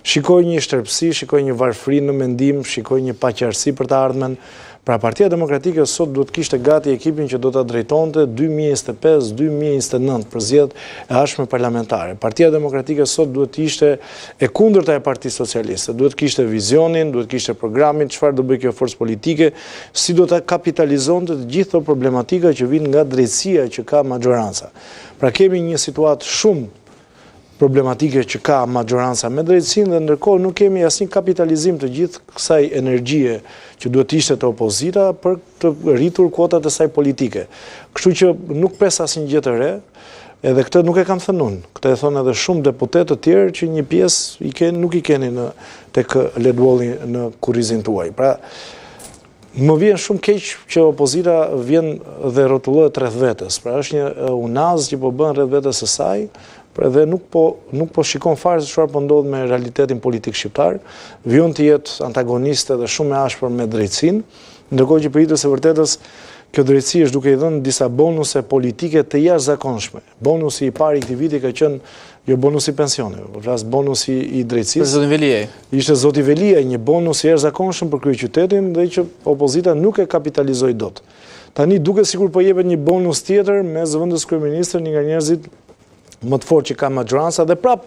shikoj një shtërpsi, shikoj një varfëri në mendim, shikoj një paqartësi për të ardhmen. Pra Partia Demokratike sot duhet kishte gati ekipin që do të drejtonte 2025-2029 për zgjedhjet e ardhshme parlamentare. Partia Demokratike sot duhet ishte e kundërta e Partisë Socialiste, duhet kishte vizionin, duhet kishte programin, çfarë do bëj kjo forcë politike, si do ta kapitalizonte të gjithë ato problematika që vijnë nga drejtësia që ka majoranca. Pra kemi një situatë shumë problematike që ka majoranca me drejtësinë dhe ndërkohë nuk kemi asnjë kapitalizim të gjithë kësaj energjie që duhet ishte të opozita për të rritur kuotat e saj politike. Kështu që nuk pres asnjë gjë të re, edhe këtë nuk e kam thënë unë. Këtë e thonë edhe shumë deputet të tjerë që një pjesë nuk i keni tek ledwalli në kurrizin tuaj. Pra më vjen shumë keq që opozita vjen dhe rrotullohet rreth vetes. Pra është një unaz që po bën rreth vetes së saj, dhe nuk po shikon fare se çfarë po ndodh me realitetin politik shqiptar, vjen të jetë antagoniste dhe shumë e ashpër me drejtësinë, ndërkohë që pritet se vërtetës kjo drejtësi është duke i dhënë disa bonuse politike të jashtëzakonshme. Bonusi i parë i këtij viti ka qenë jo bonusi pensioneve, por flas bonusi i drejtësisë. Për zotin Veliaj. Ishte zoti Veliaj, një bonus i jashtëzakonshëm për kryeqytetin dhe që opozita nuk e kapitalizoi dot. Tani duket sikur po jepet një bonus tjetër me zëvendës kryeministër, një nga njerëzit më të fortë që ka majoranca dhe prap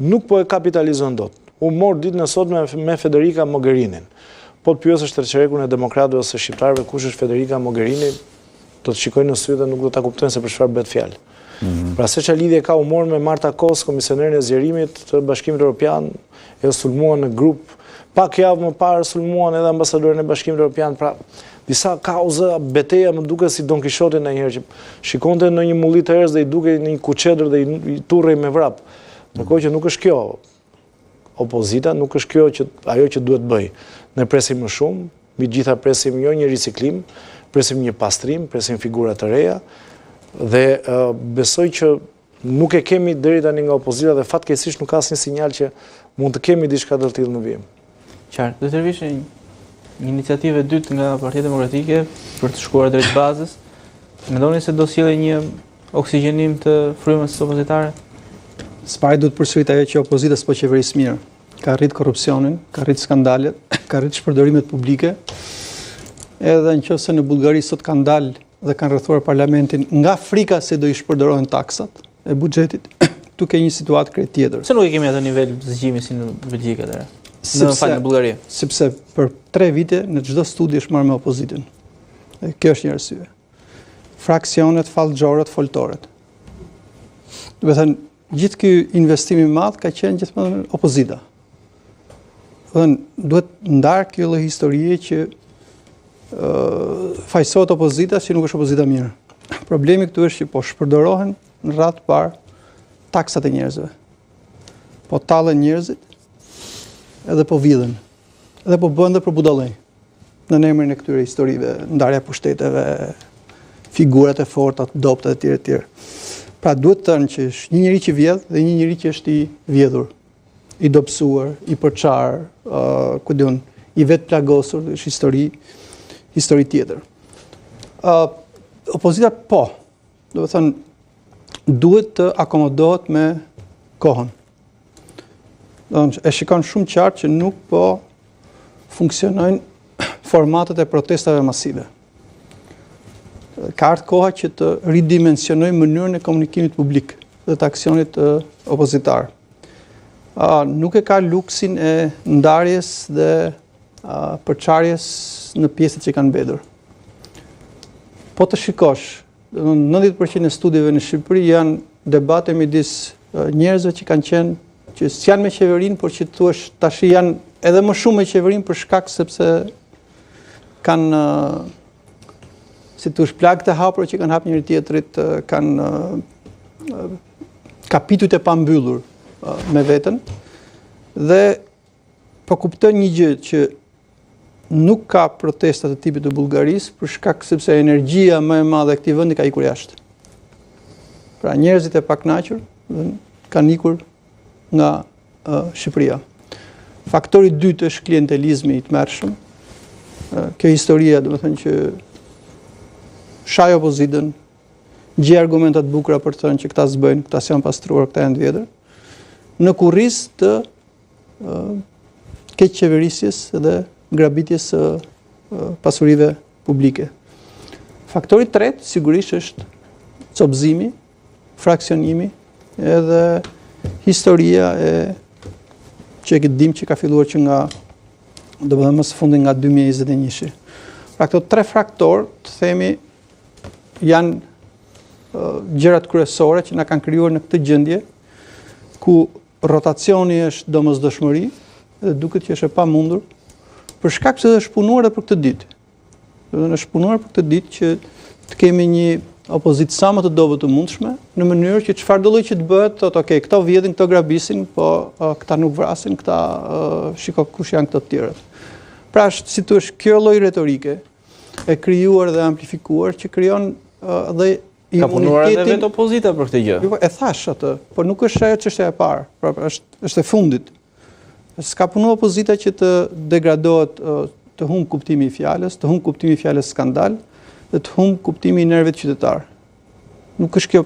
nuk po e kapitalizon dot. U mor ditën e sotme me Federica Mogherinin. Po të pyesësh tërçerekun e demokratëve ose shqiptarëve kush është Federica Mogherini, do të shikojnë në sy dhe nuk do ta kuptojnë se për çfarë bëhet fjalë. Pra se çfarë lidhje ka u mor me Marta Kos, komisionerin e zgjerimit të Bashkimit Evropian, e sulmuan në grup. Pak javë më parë sulmuan edhe ambasadorin e Bashkimit Evropian. Pra disa kauza, beteja më duket si Don Kishoti ndonjëherë që shikonte në një mulli të erës dhe i duke në një kuçedër dhe i turrej me vrap. Ndërkohë që nuk është kjo opozita, nuk është kjo që ajo që duhet bëj. Ne presim më shumë, mbi gjitha presim jo një riciklim, presim një pastrim, presim figura të reja dhe besoj që nuk e kemi deri tani nga opozita dhe fatkeqësisht nuk ka asnjë sinjal që mund të kemi diçka të tillë në vijim. Qartë, do të vishë një iniciativë e dytë nga Partia Demokratike për të shkuar drejt bazës. Mendoni se do sjellë një oksigjenim të frymës opozitare? Spari do të përsërit ajo që opozita s'po qeveris mirë. Ka rrit korrupsionin, ka rrit skandalet, ka rrit shpërdorimet publike. Edhe nëse në Bullgari sot kanë dalë dhe kanë rrethuar parlamentin nga frika se do i shpërdorohen taksat e buxhetit, tu ke një situatë krejt tjetër. Pse nuk e kemi atë nivel zgjimi si në Belgjikë atëherë? Në Bullgari. Sepse për 3 vite në çdo studi është marrë me opozitën. Dhe kjo është një arsye. Fraksionet, fallxhorët, foltorët. Do të thënë, gjithë ky investim i madh ka qenë gjithmonë opozita. Do të thënë, duhet ndar kjo lloj historie që fajsohet opozita që nuk është opozita mirë. Problemi këtu është që po shpërdorohen në radhë të parë taksat e njerëzve. Po tallen njerëzit edhe po vidhen, edhe po bëhen dhe për budallëj në emrin e këtyre historive, ndarja pushteteve, figurat e forta, të dobta e tjerë e tjerë. Pra duhet të thënë që është një njeri që vjedh dhe një njeri që është i vjedhur, i dobësuar, i përçar, i vetë plagosur, është histori tjetër. Opozita po, do të thënë duhet të akomodohet me kohën. E shikon shumë qartë që nuk po funksionojnë formatet e protestave masive. Ka ardhur koha që të ridimensionojmë mënyrën e komunikimit publik dhe të aksionit opozitar. Nuk e ka luksin e ndarjes dhe përçarjes në pjesët që kanë mbetur. Po të shikosh, 90% e studieve në Shqipëri janë debate midis njerëzve që kanë qenë që s'janë me qeverinë, por që thuash tash janë edhe më shumë me qeverinë për shkak sepse kanë si thuash plagët e hapura që kanë hap njëri tjetrit, kanë kapitujt e pambyllur me veten dhe po kupton një gjë që nuk ka protesta të tipit të Bullgarisë për shkak sepse energjia më e madhe e këtij vendi ka ikur jashtë. Pra njerëzit e pakënaqur kanë ikur nga Shqipëria. Faktori i dytë është klientelizmi i tmerrshëm. Kjo historia, do të thënë që shaj opozitën, gjej argumenta të bukura për të thënë që këta s'bëjnë, këta s'janë pastruar, këta janë të vjetër, në kurriz të keq qeverisjes dhe grabitjes së pasurive publike. Faktori tretë sigurisht është copëzimi, fraksionimi edhe historia që e këtë dim që ka filluar që nga më së fundi nga 2021. Pra këto 3 faktorë, të themi, janë gjërat kryesore që na kanë krijuar në këtë gjendje ku rotacioni është domosdoshmëri dhe duket që është e pamundur për shkak se është punuar edhe për këtë ditë. Është punuar për këtë ditë që të kemi një opozitë sa më të dobët të mundshme, në mënyrë që çfarë do lloj që të bëhet, thotë, okay, këto vjedhin, këto grabisin, po këta nuk vrasin, këta shiko kush janë këto të tjerët. Pra është si thua kjo lloj retorike e krijuar dhe amplifikuar që krijon dhe ka punuar edhe vetë opozita për këtë gjë. E thash atë, por nuk është ajo çështja e parë, pra është e fundit. S'ka punuar opozita që të degradohet, të humb kuptimi i fjalës, të humb kuptimi i fjalës skandal dhe të humb kuptimi i nervit qytetar. Nuk është kjo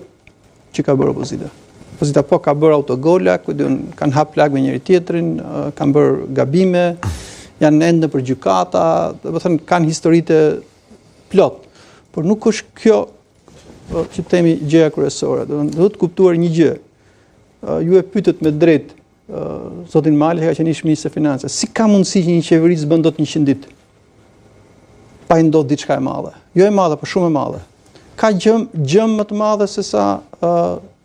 që ka bërë opozita. Opozita po ka bërë autogola, kanë hap plak me njëri tjetrin, kanë bërë gabime, janë ende për gjykata, do të thënë kanë historitë plot. Por nuk është kjo që themi gjëja kryesore. Duhet të kuptuar një gjë. Ju e pyetët me drejt zotin Mali, ka qenë ish ministër e financave. Si ka mundësi që një qeveri s'bën dot 100 ditë? Pa i ndodhur diçka e madhe. Jo e madhe, por shumë e madhe. Ka gjëm më të madhe se sa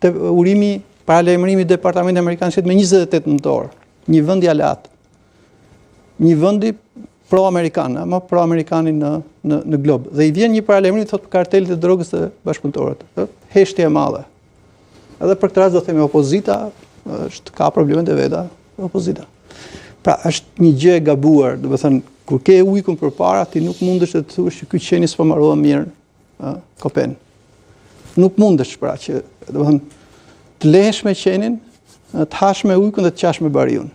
paralajmërimi i Departamentit Amerikan me 28 nëntor. Një vend i alat. Një vendi pro-amerikan, ama pro-amerikani në glob. Dhe i vjen një paralajmërim thotë kartelit e drogës të bashkëpunëtorët. Heshtje e madhe. Edhe për këtë rast do themi opozita ka problemet e veta, opozita. Pra është një gjë e gabuar, do të thënë kur ke ujkun përpara, ti nuk mundesh të thuash që ky qeni s'po mbarua mirë, Kopen. Nuk mundesh pra që, do të thënë, të lehesh me qenin, të hash me ujkun dhe të qash me bariun.